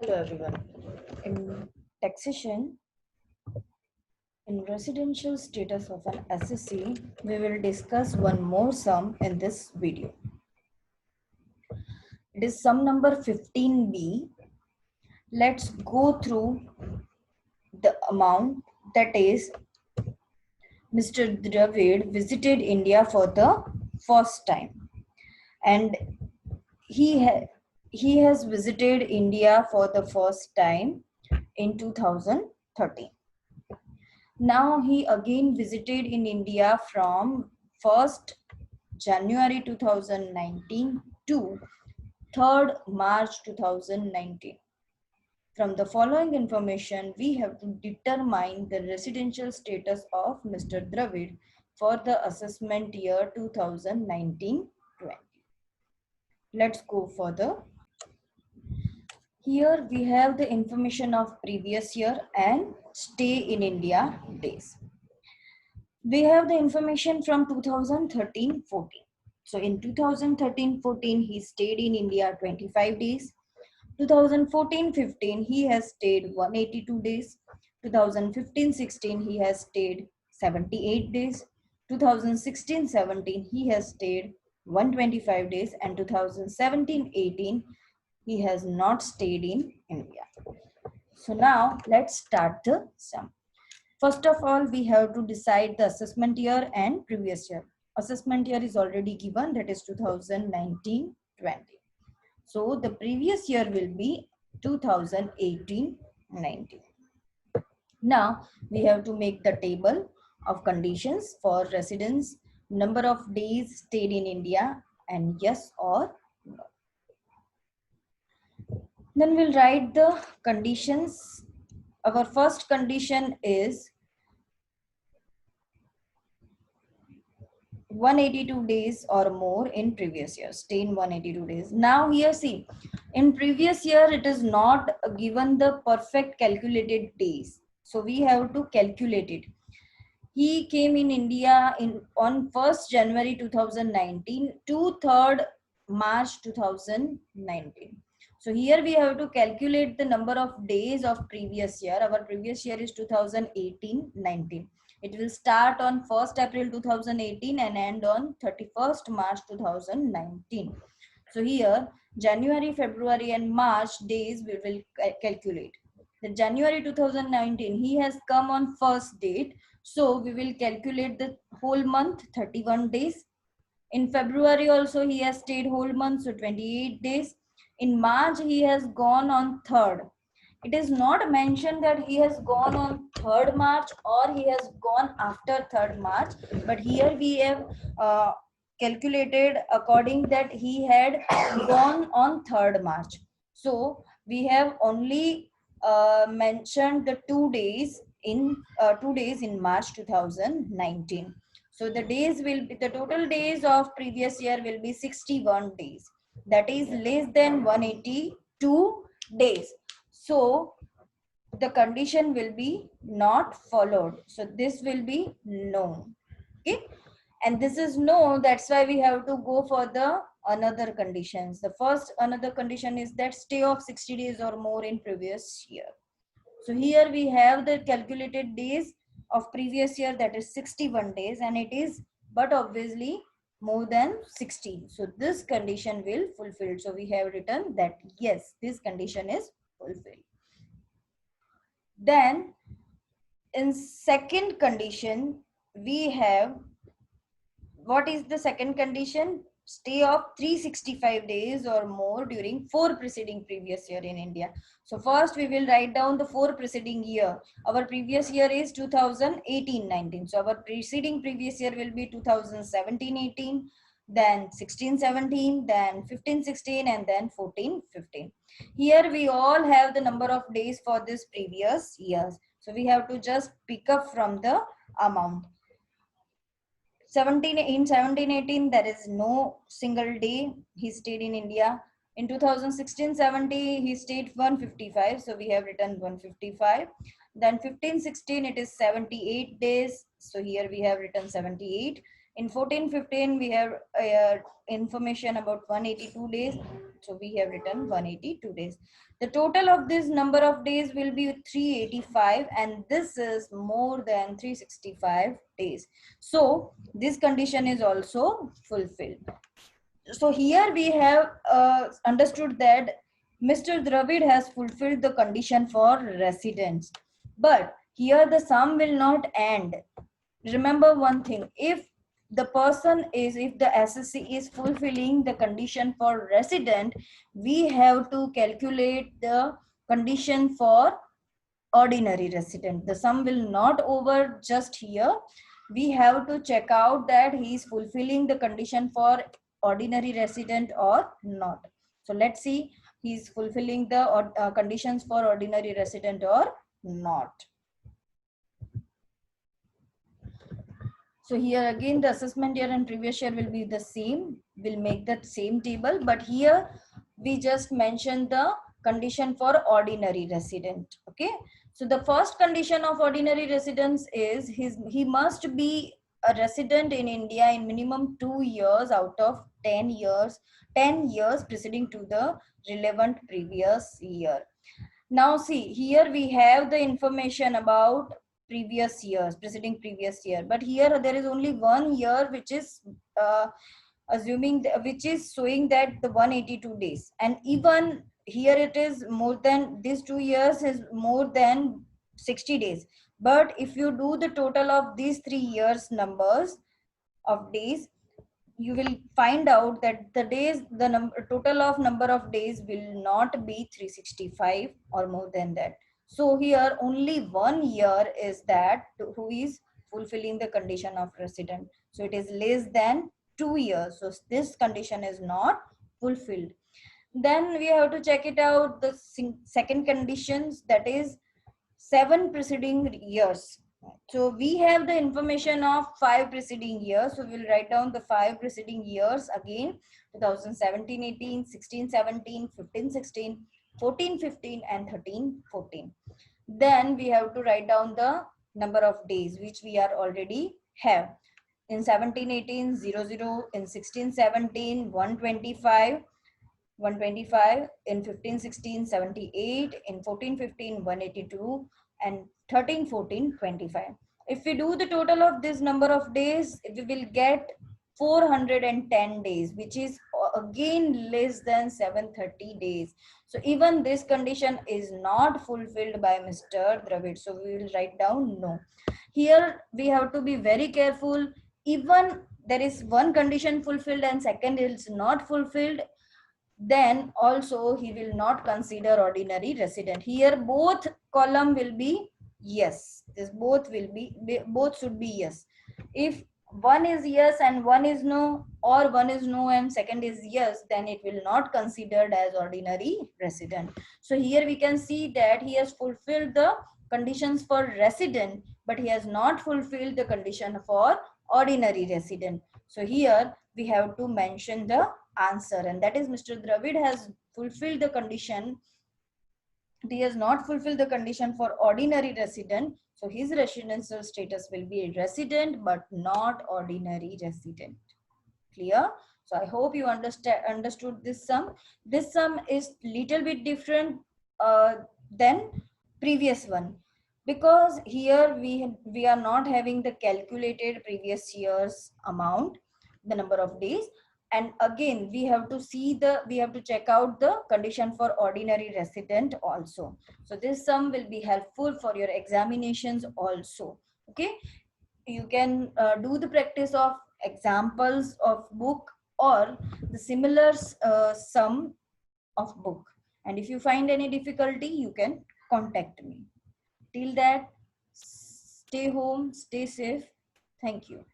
Hello everyone. In taxation, in residential status of an SSC, we will discuss one more sum in this video. It is sum number 15B. Let's go through the amount, that is Mr. Dravid visited India for the first time, and he he has visited India for the first time in 2013. Now he again visited in India from 1st January 2019 to 3rd March 2019. From the following information, we have to determine the residential status of Mr. Dravid for the assessment year 2019-20. Let's go further. Here we have the information of previous year and stay in India days. We have the information from 2013-14. So in 2013-14, he stayed in India 25 days. 2014-15, he has stayed 182 days. 2015-16, he has stayed 78 days. 2016-17, he has stayed 125 days. And 2017-18, he has not stayed in India. So now let's start the sum. First of all, we have to decide the assessment year and previous year. Assessment year is already given, that is 2019-20. So the previous year will be 2018-19. Now we have to make the table of conditions for residence, number of days stayed in India, and yes or no. Then we'll write the conditions. Our first condition is 182 days or more in previous year. Stay in 182 days. Now here see, in previous year it is not given the perfect calculated days. So we have to calculate it. He came in India on 1st January 2019 to 3rd March 2019. So here we have to calculate the number of days of previous year. Our previous year is 2018-19. It will start on 1st April 2018 and end on 31st March 2019. So here January, February and March days we will calculate. The January 2019, he has come on first date. So we will calculate the whole month, 31 days. In February also he has stayed whole month, so 28 days. In March he has gone on 3rd. It is not mentioned that he has gone on 3rd March or he has gone after 3rd March, but here we have calculated according that he had gone on 3rd March. So we have only mentioned the 2 days in March 2019. So the days will be, the total days of previous year will be 61 days. That is less than 182 days. So the condition will be not followed. So this will be no. Okay. And this is no, that's why we have to go for the another conditions. The first another condition is that stay of 60 days or more in previous year. So here we have the calculated days of previous year, that is 61 days, and it is but obviously more than 60. So this condition will fulfill. So we have written that yes, this condition is fulfilled. Then in second condition we have, what is the second condition? Stay of 365 days or more during 4 preceding previous year in India. So first we will write down the 4 preceding year. Our previous year is 2018-19. So our preceding previous year will be 2017-18, then 16-17, then 15-16, and then 14-15. Here we all have the number of days for this previous years. So we have to just pick up from the amount. 17-18, there is no single day he stayed in India. In 2016-17, he stayed 155. So we have written 155. Then 15-16, it is 78 days. So here we have written 78. In 1415 we have information about 182 days, so we have written 182 days. The total of this number of days will be 385, and this is more than 365 days. So this condition is also fulfilled. So here we have understood that Mr. Dravid has fulfilled the condition for residence. But here the sum will not end. Remember one thing, if the SSC is fulfilling the condition for resident, we have to calculate the condition for ordinary resident. The sum will not over just here. We have to check out that he is fulfilling the condition for ordinary resident or not. So let's see, he is fulfilling the conditions for ordinary resident or not. So here again the assessment year and previous year will be the same. We'll make that same table, but here we just mentioned the condition for ordinary resident. Okay. So the first condition of ordinary residence is he must be a resident in India in minimum 2 years out of 10 years, 10 years preceding to the relevant previous year. Now see, here we have the information about previous years, preceding previous year, but here there is only 1 year which is which is showing that the 182 days, and even here it is more than these 2 years is more than 60 days. But if you do the total of these 3 years numbers of days, you will find out that the days, the total of number of days will not be 365 or more than that. So here only 1 year is that who is fulfilling the condition of resident. So it is less than 2 years. So this condition is not fulfilled. Then we have to check it out the second conditions, that is 7 preceding years. So we have the information of 5 preceding years. So we'll write down the 5 preceding years again: 2017-18, 16-17, 15-16, 14-15, and 13-14. Then we have to write down the number of days, which we are already have. In 17-18, 00, in 16-17, 125, 125, in 15-16, 78, in 14-15, 182, and 13-14, 25. If we do the total of this number of days, we will get 410 days, which is again less than 730 days. So even this condition is not fulfilled by Mr. Dravid. So we will write down no. Here we have to be very careful. Even there is one condition fulfilled and second is not fulfilled, then also he will not consider ordinary resident. Here both column will be yes. This both will be, both should be yes. If one is yes and one is no, or one is no and second is yes, then it will not considered as ordinary resident. So here we can see that he has fulfilled the conditions for resident, but he has not fulfilled the condition for ordinary resident. So here we have to mention the answer, and that is Mr. Dravid has fulfilled the condition. He has not fulfilled the condition for ordinary resident, so his residential status will be resident but not ordinary resident. Clear? So I hope you understood this sum. This sum is little bit different than previous one, because here we are not having the calculated previous year's amount, the number of days, and again we have to check out the condition for ordinary resident also. So this sum will be helpful for your examinations also. Okay, you can do the practice of examples of book or the similar sum of book, and if you find any difficulty you can contact me. Till that, stay home, stay safe. Thank you.